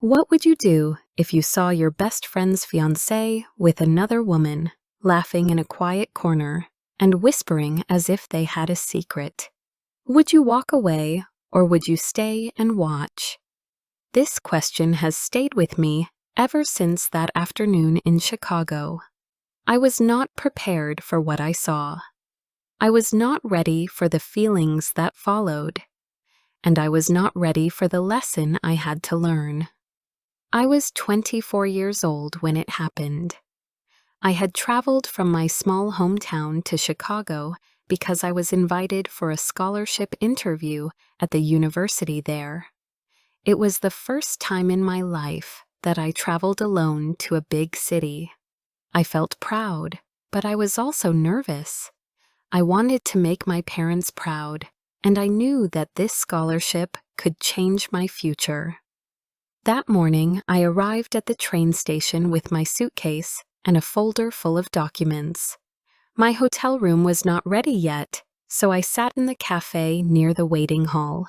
What would you do if you saw your best friend's fiancé with another woman, laughing in a quiet corner and whispering as if they had a secret? Would you walk away or would you stay and watch? This question has stayed with me ever since that afternoon in Chicago. I was not prepared for what I saw. I was not ready for the feelings that followed, and I was not ready for the lesson I had to learn. I was 24 years old when it happened. I had traveled from my small hometown to Chicago because I was invited for a scholarship interview at the university there. It was the first time in my life that I traveled alone to a big city. I felt proud, but I was also nervous. I wanted to make my parents proud, and I knew that this scholarship could change my future. That morning, I arrived at the train station with my suitcase and a folder full of documents. My hotel room was not ready yet, so I sat in the cafe near the waiting hall.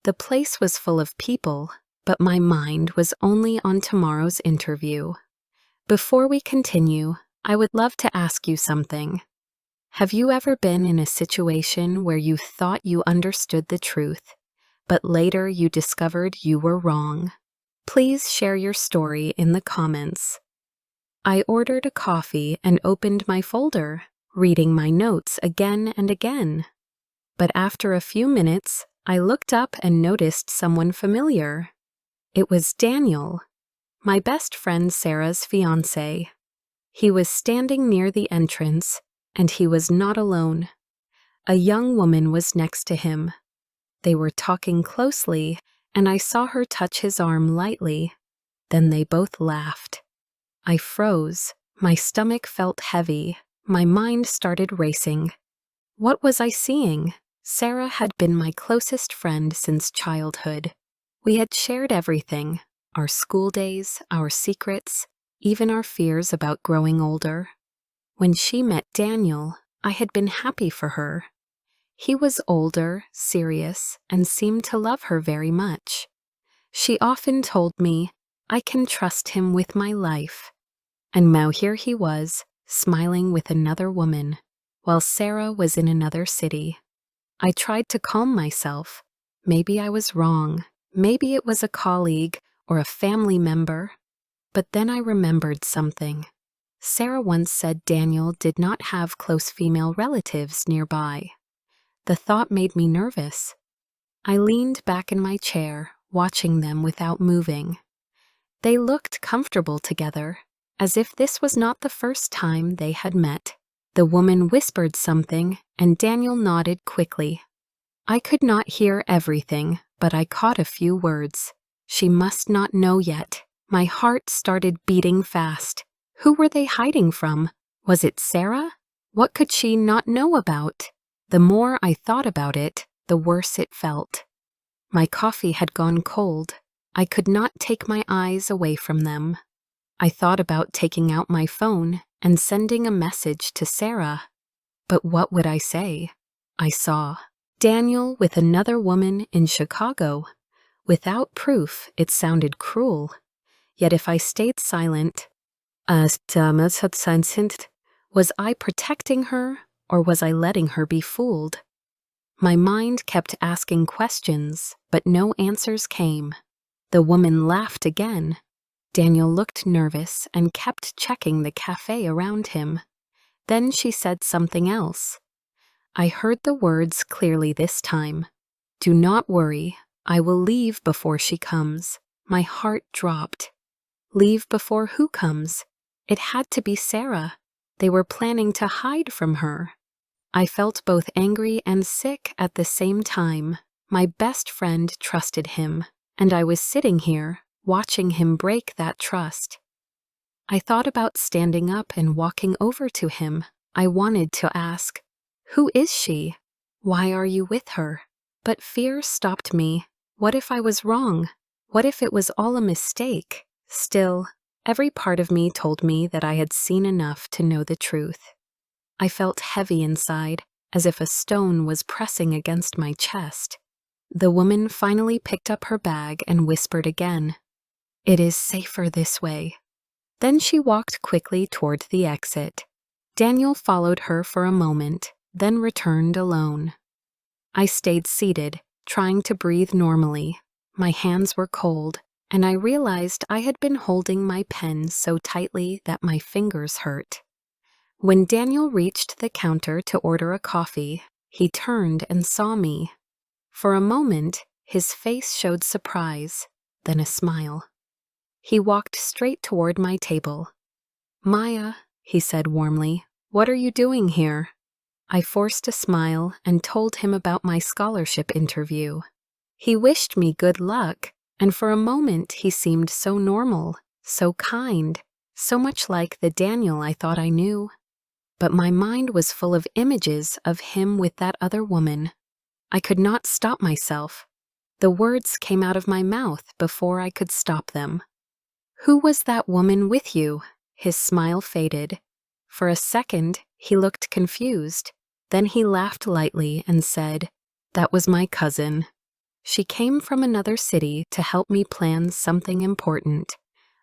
The place was full of people, but my mind was only on tomorrow's interview. Before we continue, I would love to ask you something. Have you ever been in a situation where you thought you understood the truth, but later you discovered you were wrong? Please share your story in the comments. I ordered a coffee and opened my folder, reading my notes again and again. But after a few minutes, I looked up and noticed someone familiar. It was Daniel, my best friend Sarah's fiancé. He was standing near the entrance, and he was not alone. A young woman was next to him. They were talking closely, and I saw her touch his arm lightly. Then they both laughed. I froze. My stomach felt heavy. My mind started racing. What was I seeing? Sarah had been my closest friend since childhood. We had shared everything, our school days, our secrets, even our fears about growing older. When she met Daniel, I had been happy for her. He was older, serious, and seemed to love her very much. She often told me, I can trust him with my life. And now here he was, smiling with another woman, while Sarah was in another city. I tried to calm myself. Maybe I was wrong. Maybe it was a colleague or a family member. But then I remembered something. Sarah once said Daniel did not have close female relatives nearby. The thought made me nervous. I leaned back in my chair, watching them without moving. They looked comfortable together, as if this was not the first time they had met. The woman whispered something, and Daniel nodded quickly. I could not hear everything, but I caught a few words. She must not know yet. My heart started beating fast. Who were they hiding from? Was it Sarah? What could she not know about? The more I thought about it, the worse it felt. My coffee had gone cold. I could not take my eyes away from them. I thought about taking out my phone and sending a message to Sarah. But what would I say? I saw Daniel with another woman in Chicago. Without proof, it sounded cruel. Yet if I stayed silent, was I protecting her? Or was I letting her be fooled? My mind kept asking questions, but no answers came. The woman laughed again. Daniel looked nervous and kept checking the cafe around him. Then she said something else. I heard the words clearly this time. Do not worry, I will leave before she comes. My heart dropped. Leave before who comes? It had to be Sarah. They were planning to hide from her. I felt both angry and sick at the same time. My best friend trusted him, and I was sitting here, watching him break that trust. I thought about standing up and walking over to him. I wanted to ask, who is she? Why are you with her? But fear stopped me. What if I was wrong? What if it was all a mistake? Still, every part of me told me that I had seen enough to know the truth. I felt heavy inside, as if a stone was pressing against my chest. The woman finally picked up her bag and whispered again. It is safer this way. Then she walked quickly toward the exit. Daniel followed her for a moment, then returned alone. I stayed seated, trying to breathe normally. My hands were cold, and I realized I had been holding my pen so tightly that my fingers hurt. When Daniel reached the counter to order a coffee, he turned and saw me. For a moment, his face showed surprise, then a smile. He walked straight toward my table. "Maya," he said warmly, "what are you doing here?" I forced a smile and told him about my scholarship interview. He wished me good luck, and for a moment he seemed so normal, so kind, so much like the Daniel I thought I knew. But my mind was full of images of him with that other woman. I could not stop myself. The words came out of my mouth before I could stop them. "Who was that woman with you?" His smile faded. For a second, he looked confused. Then he laughed lightly and said, "That was my cousin. She came from another city to help me plan something important."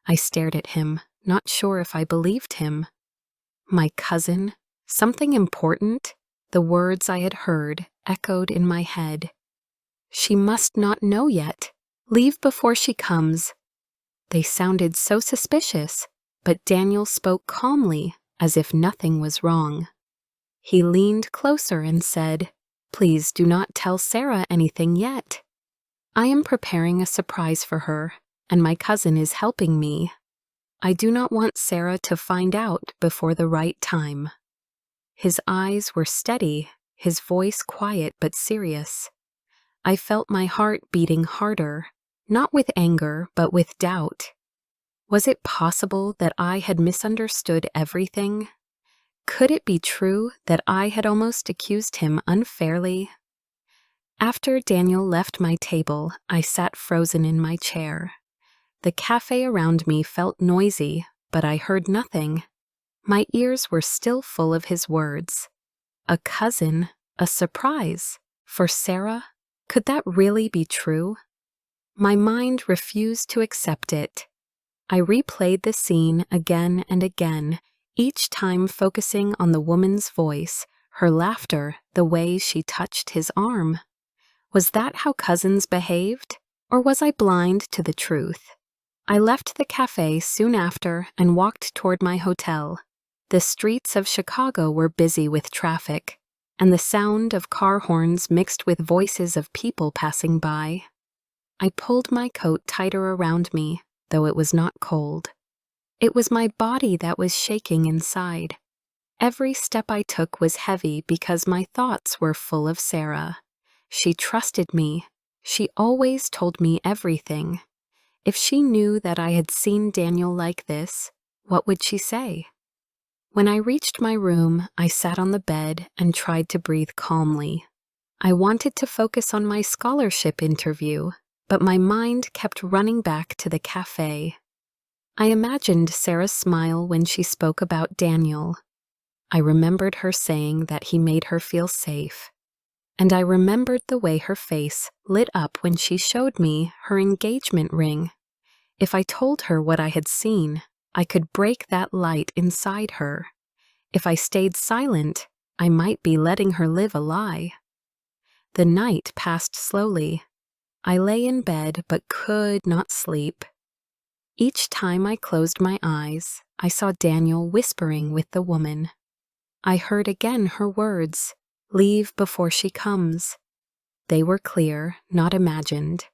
I stared at him, not sure if I believed him. My cousin? Something important? The words I had heard echoed in my head. "She must not know yet. Leave before she comes." They sounded so suspicious, but Daniel spoke calmly, as if nothing was wrong. He leaned closer and said, "Please do not tell Sarah anything yet. I am preparing a surprise for her, and my cousin is helping me. I do not want Sarah to find out before the right time." His eyes were steady, his voice quiet but serious. I felt my heart beating harder, not with anger but with doubt. Was it possible that I had misunderstood everything? Could it be true that I had almost accused him unfairly? After Daniel left my table, I sat frozen in my chair. The cafe around me felt noisy, but I heard nothing. My ears were still full of his words. A cousin, a surprise, for Sarah? Could that really be true? My mind refused to accept it. I replayed the scene again and again, each time focusing on the woman's voice, her laughter, the way she touched his arm. Was that how cousins behaved, or was I blind to the truth? I left the cafe soon after and walked toward my hotel. The streets of Chicago were busy with traffic, and the sound of car horns mixed with voices of people passing by. I pulled my coat tighter around me, though it was not cold. It was my body that was shaking inside. Every step I took was heavy because my thoughts were full of Sarah. She trusted me. She always told me everything. If she knew that I had seen Daniel like this, what would she say? When I reached my room, I sat on the bed and tried to breathe calmly. I wanted to focus on my scholarship interview, but my mind kept running back to the cafe. I imagined Sarah's smile when she spoke about Daniel. I remembered her saying that he made her feel safe. And I remembered the way her face lit up when she showed me her engagement ring. If I told her what I had seen, I could break that light inside her. If I stayed silent, I might be letting her live a lie. The night passed slowly. I lay in bed but could not sleep. Each time I closed my eyes, I saw Daniel whispering with the woman. I heard again her words, "Leave before she comes." They were clear, not imagined.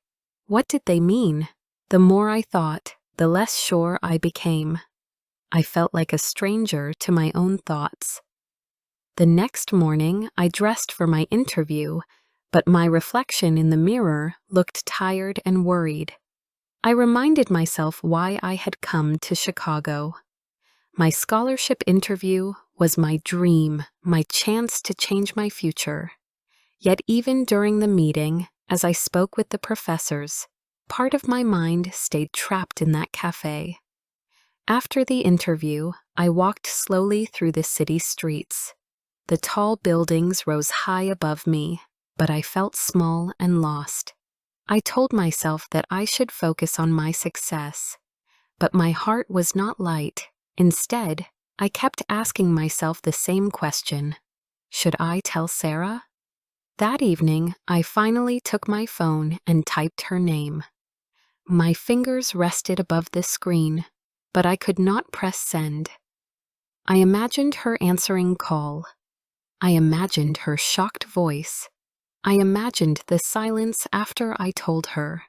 What did they mean? The more I thought, the less sure I became. I felt like a stranger to my own thoughts. The next morning, I dressed for my interview, but my reflection in the mirror looked tired and worried. I reminded myself why I had come to Chicago. My scholarship interview was my dream, my chance to change my future. Yet even during the meeting, as I spoke with the professors, part of my mind stayed trapped in that cafe. After the interview, I walked slowly through the city streets. The tall buildings rose high above me, but I felt small and lost. I told myself that I should focus on my success, but my heart was not light. Instead, I kept asking myself the same question. Should I tell Sarah? That evening, I finally took my phone and typed her name. My fingers rested above the screen, but I could not press send. I imagined her answering call. I imagined her shocked voice. I imagined the silence after I told her.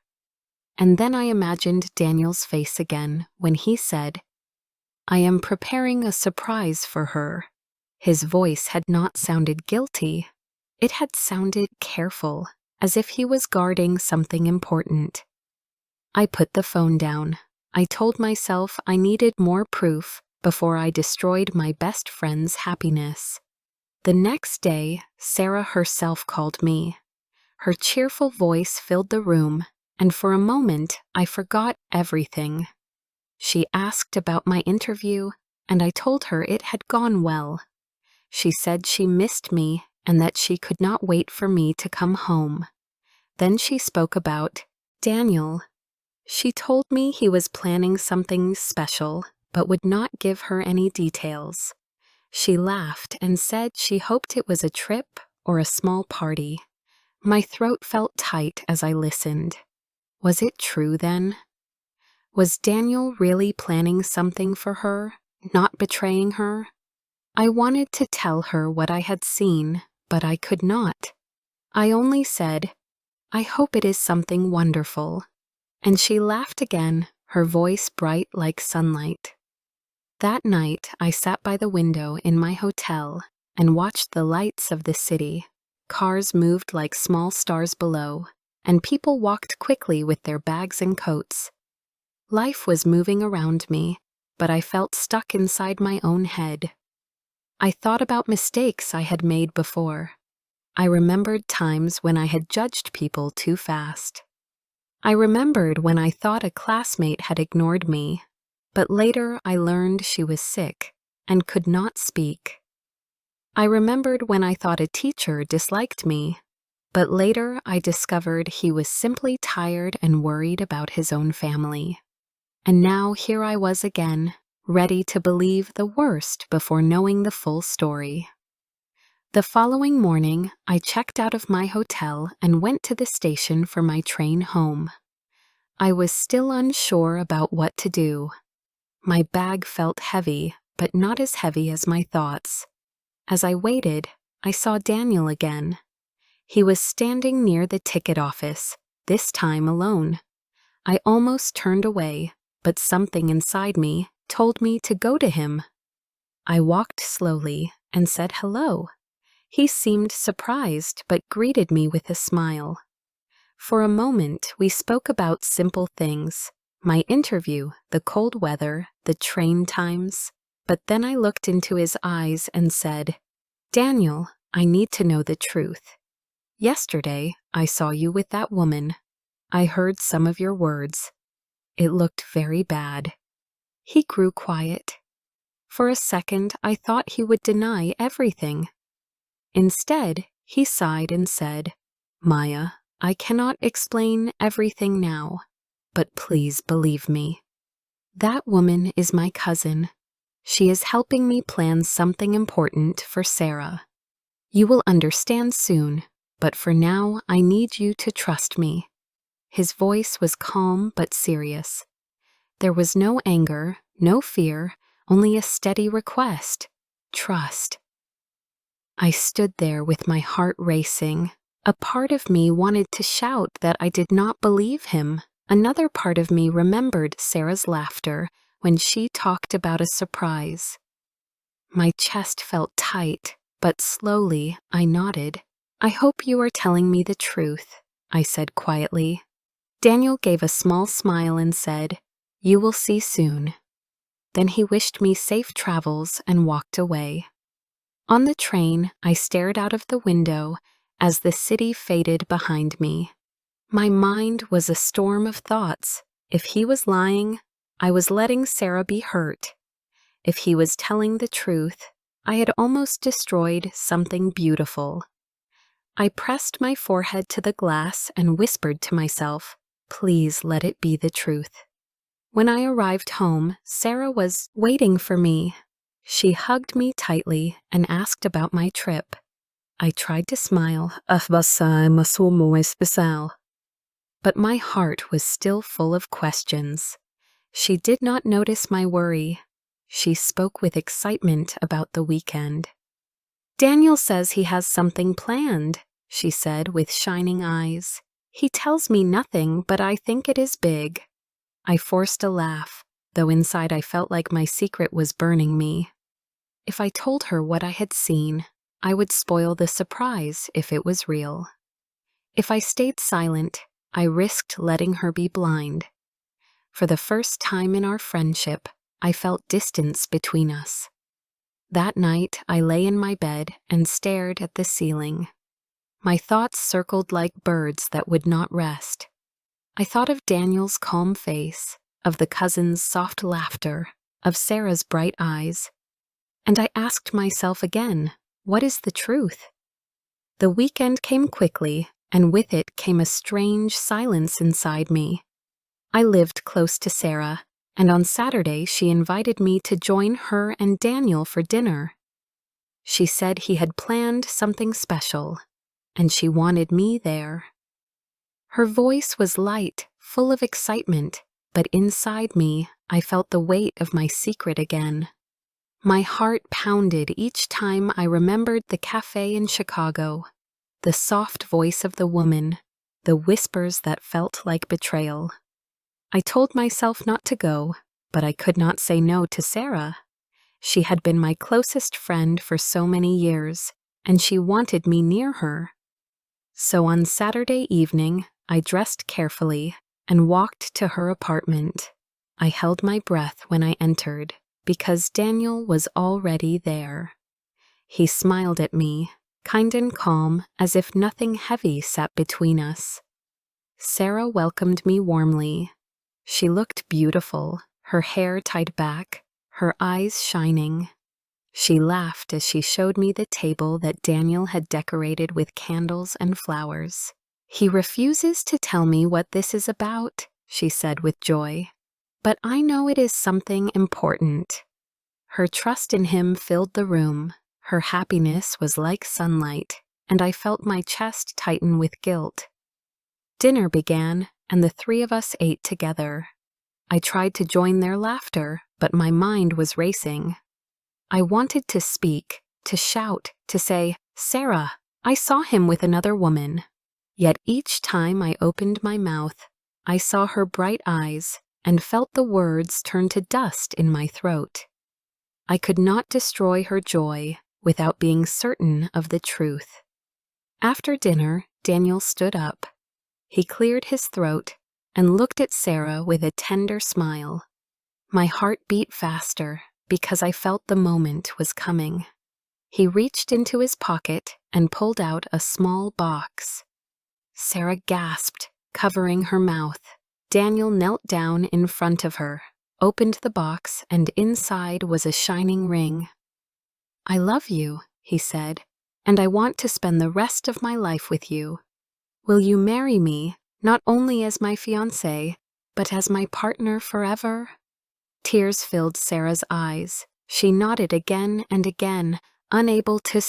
And then I imagined Daniel's face again when he said, "I am preparing a surprise for her." His voice had not sounded guilty. It had sounded careful, as if he was guarding something important. I put the phone down. I told myself I needed more proof before I destroyed my best friend's happiness. The next day, Sarah herself called me. Her cheerful voice filled the room, and for a moment I forgot everything. She asked about my interview, and I told her it had gone well. She said she missed me and that she could not wait for me to come home. Then she spoke about Daniel. She told me he was planning something special, but would not give her any details. She laughed and said she hoped it was a trip or a small party. My throat felt tight as I listened. Was it true then? Was Daniel really planning something for her, not betraying her? I wanted to tell her what I had seen, but I could not. I only said, "I hope it is something wonderful." And she laughed again, her voice bright like sunlight. That night, I sat by the window in my hotel and watched the lights of the city. Cars moved like small stars below, and people walked quickly with their bags and coats. Life was moving around me, but I felt stuck inside my own head. I thought about mistakes I had made before. I remembered times when I had judged people too fast. I remembered when I thought a classmate had ignored me, but later I learned she was sick and could not speak. I remembered when I thought a teacher disliked me, but later I discovered he was simply tired and worried about his own family. And now here I was again, ready to believe the worst before knowing the full story. The following morning, I checked out of my hotel and went to the station for my train home. I was still unsure about what to do. My bag felt heavy, but not as heavy as my thoughts. As I waited, I saw Daniel again. He was standing near the ticket office, this time alone. I almost turned away, but something inside me told me to go to him. I walked slowly and said hello. He seemed surprised but greeted me with a smile. For a moment, we spoke about simple things, my interview, the cold weather, the train times. But then I looked into his eyes and said, "Daniel, I need to know the truth. Yesterday, I saw you with that woman. I heard some of your words. It looked very bad." He grew quiet. For a second, I thought he would deny everything. Instead, he sighed and said, "Maya, I cannot explain everything now, but please believe me. That woman is my cousin. She is helping me plan something important for Sarah. You will understand soon, but for now I need you to trust me." His voice was calm but serious. There was no anger, no fear, only a steady request. Trust. I stood there with my heart racing. A part of me wanted to shout that I did not believe him. Another part of me remembered Sarah's laughter when she talked about a surprise. My chest felt tight, but slowly I nodded. "I hope you are telling me the truth," I said quietly. Daniel gave a small smile and said, "You will see soon." Then he wished me safe travels and walked away. On the train, I stared out of the window as the city faded behind me. My mind was a storm of thoughts. If he was lying, I was letting Sarah be hurt. If he was telling the truth, I had almost destroyed something beautiful. I pressed my forehead to the glass and whispered to myself, "Please let it be the truth." When I arrived home, Sarah was waiting for me. She hugged me tightly and asked about my trip. I tried to smile, but my heart was still full of questions. She did not notice my worry. She spoke with excitement about the weekend. "Daniel says he has something planned," she said with shining eyes. "He tells me nothing, but I think it is big." I forced a laugh, though inside I felt like my secret was burning me. If I told her what I had seen, I would spoil the surprise if it was real. If I stayed silent, I risked letting her be blind. For the first time in our friendship, I felt distance between us. That night, I lay in my bed and stared at the ceiling. My thoughts circled like birds that would not rest. I thought of Daniel's calm face, of the cousin's soft laughter, of Sarah's bright eyes. And I asked myself again, what is the truth? The weekend came quickly, and with it came a strange silence inside me. I lived close to Sarah, and on Saturday she invited me to join her and Daniel for dinner. She said he had planned something special, and she wanted me there. Her voice was light, full of excitement, but inside me I felt the weight of my secret again. My heart pounded each time I remembered the cafe in Chicago, the soft voice of the woman, the whispers that felt like betrayal. I told myself not to go, but I could not say no to Sarah. She had been my closest friend for so many years, and she wanted me near her. So on Saturday evening, I dressed carefully and walked to her apartment. I held my breath when I entered, because Daniel was already there. He smiled at me, kind and calm, as if nothing heavy sat between us. Sarah welcomed me warmly. She looked beautiful, her hair tied back, her eyes shining. She laughed as she showed me the table that Daniel had decorated with candles and flowers. "He refuses to tell me what this is about," she said with joy. "But I know it is something important." Her trust in him filled the room. Her happiness was like sunlight, and I felt my chest tighten with guilt. Dinner began, and the three of us ate together. I tried to join their laughter, but my mind was racing. I wanted to speak, to shout, to say, "Sarah, I saw him with another woman." Yet each time I opened my mouth, I saw her bright eyes and felt the words turn to dust in my throat. I could not destroy her joy without being certain of the truth. After dinner, Daniel stood up. He cleared his throat and looked at Sarah with a tender smile. My heart beat faster because I felt the moment was coming. He reached into his pocket and pulled out a small box. Sarah gasped, covering her mouth. Daniel knelt down in front of her, opened the box, and inside was a shining ring. "I love you," he said, "and I want to spend the rest of my life with you. Will you marry me, not only as my fiancé, but as my partner forever?" Tears filled Sarah's eyes. She nodded again and again, unable to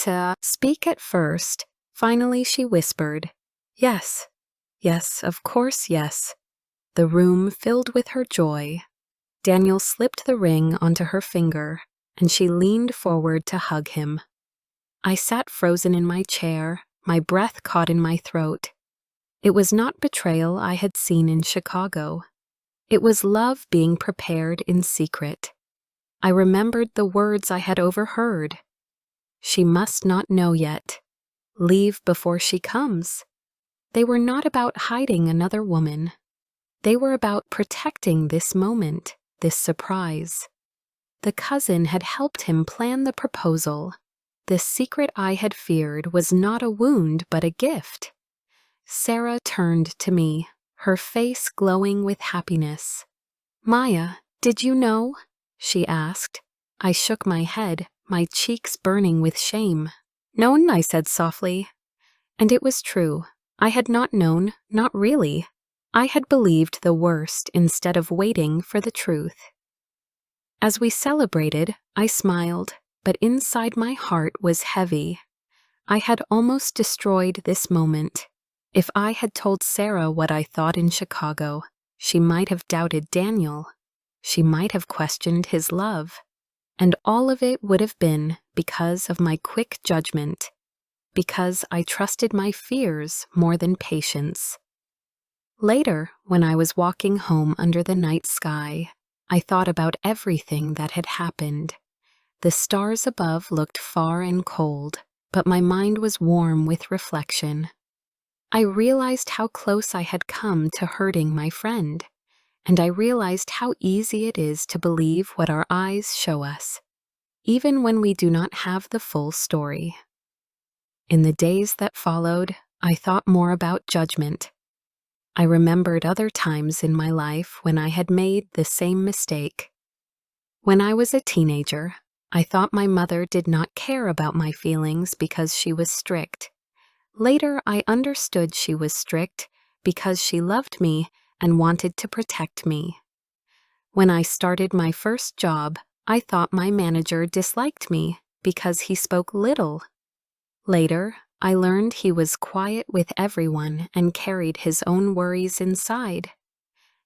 speak at first. Finally she whispered, "Yes, yes, of course, yes." The room filled with her joy. Daniel slipped the ring onto her finger, and she leaned forward to hug him. I sat frozen in my chair, my breath caught in my throat. It was not betrayal I had seen in Chicago. It was love being prepared in secret. I remembered the words I had overheard. "She must not know yet. Leave before she comes." They were not about hiding another woman. They were about protecting this moment, this surprise. The cousin had helped him plan the proposal. The secret I had feared was not a wound but a gift. Sarah turned to me, her face glowing with happiness. "Maya, did you know?" she asked. I shook my head, my cheeks burning with shame. "No," I said softly. And it was true. I had not known, not really. I had believed the worst instead of waiting for the truth. As we celebrated, I smiled, but inside my heart was heavy. I had almost destroyed this moment. If I had told Sarah what I thought in Chicago, she might have doubted Daniel. She might have questioned his love. And all of it would have been because of my quick judgment, because I trusted my fears more than patience. Later, when I was walking home under the night sky, I thought about everything that had happened. The stars above looked far and cold, but my mind was warm with reflection. I realized how close I had come to hurting my friend, and I realized how easy it is to believe what our eyes show us, even when we do not have the full story. In the days that followed, I thought more about judgment. I remembered other times in my life when I had made the same mistake. When I was a teenager, I thought my mother did not care about my feelings because she was strict. Later, I understood she was strict because she loved me and wanted to protect me. When I started my first job, I thought my manager disliked me because he spoke little. Later, I learned he was quiet with everyone and carried his own worries inside.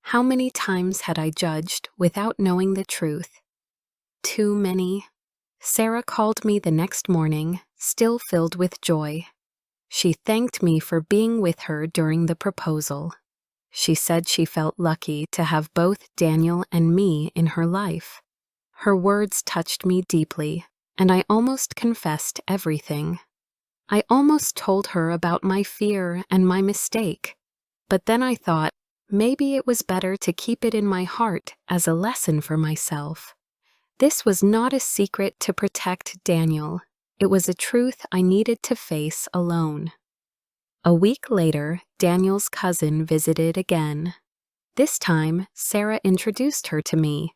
How many times had I judged without knowing the truth? Too many. Sarah called me the next morning, still filled with joy. She thanked me for being with her during the proposal. She said she felt lucky to have both Daniel and me in her life. Her words touched me deeply, and I almost confessed everything. I almost told her about my fear and my mistake, but then I thought maybe it was better to keep it in my heart as a lesson for myself. This was not a secret to protect Daniel. It was a truth I needed to face alone. A week later, Daniel's cousin visited again. This time, Sarah introduced her to me.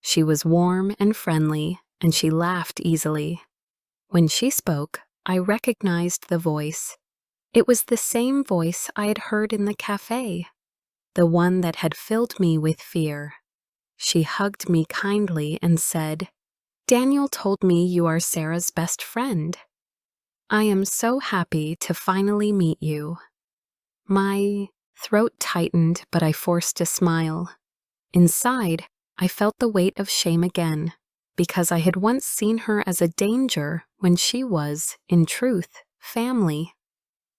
She was warm and friendly, and she laughed easily. When she spoke, I recognized the voice. It was the same voice I had heard in the cafe, the one that had filled me with fear. She hugged me kindly and said, "Daniel told me you are Sarah's best friend. I am so happy to finally meet you." My throat tightened, but I forced a smile. Inside, I felt the weight of shame again, because I had once seen her as a danger when she was, in truth, family.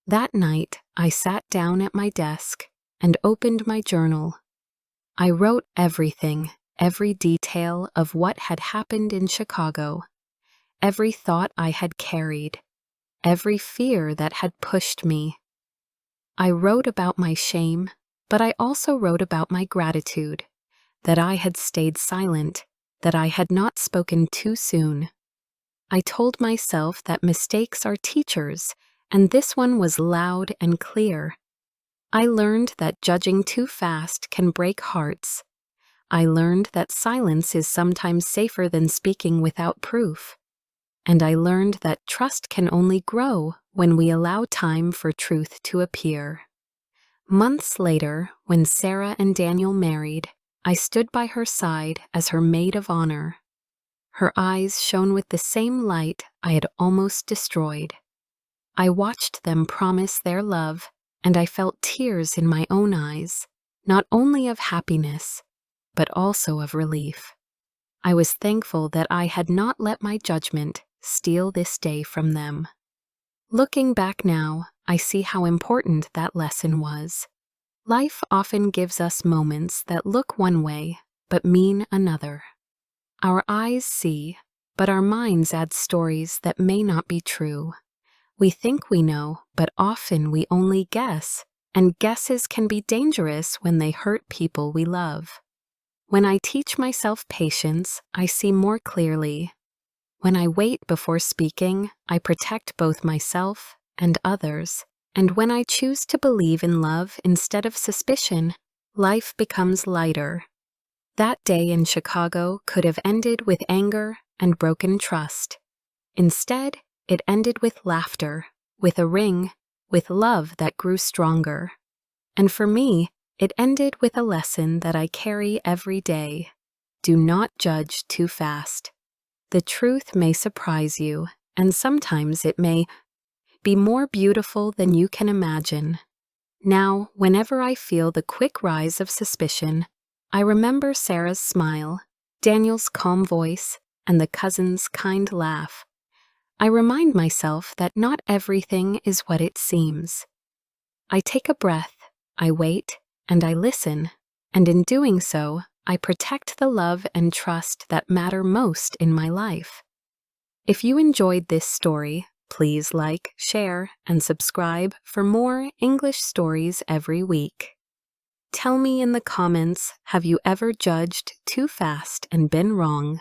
That night, I sat down at my desk and opened my journal. I wrote everything, every detail of what had happened in Chicago, every thought I had carried, every fear that had pushed me. I wrote about my shame, but I also wrote about my gratitude, that I had stayed silent, that I had not spoken too soon. I told myself that mistakes are teachers, and this one was loud and clear. I learned that judging too fast can break hearts. I learned that silence is sometimes safer than speaking without proof. And I learned that trust can only grow when we allow time for truth to appear. Months later, when Sarah and Daniel married, I stood by her side as her maid of honor. Her eyes shone with the same light I had almost destroyed. I watched them promise their love, and I felt tears in my own eyes, not only of happiness, but also of relief. I was thankful that I had not let my judgment steal this day from them. Looking back now, I see how important that lesson was. Life often gives us moments that look one way, but mean another. Our eyes see, but our minds add stories that may not be true. We think we know, but often we only guess, and guesses can be dangerous when they hurt people we love. When I teach myself patience, I see more clearly. When I wait before speaking, I protect both myself and others. And when I choose to believe in love instead of suspicion, life becomes lighter. That day in Chicago could have ended with anger and broken trust. Instead, it ended with laughter, with a ring, with love that grew stronger. And for me, it ended with a lesson that I carry every day. Do not judge too fast. The truth may surprise you, and sometimes it may be more beautiful than you can imagine. Now, whenever I feel the quick rise of suspicion, I remember Sarah's smile, Daniel's calm voice, and the cousin's kind laugh. I remind myself that not everything is what it seems. I take a breath, I wait, and I listen, and in doing so, I protect the love and trust that matter most in my life. If you enjoyed this story, please like, share, and subscribe for more English stories every week. Tell me in the comments, have you ever judged too fast and been wrong?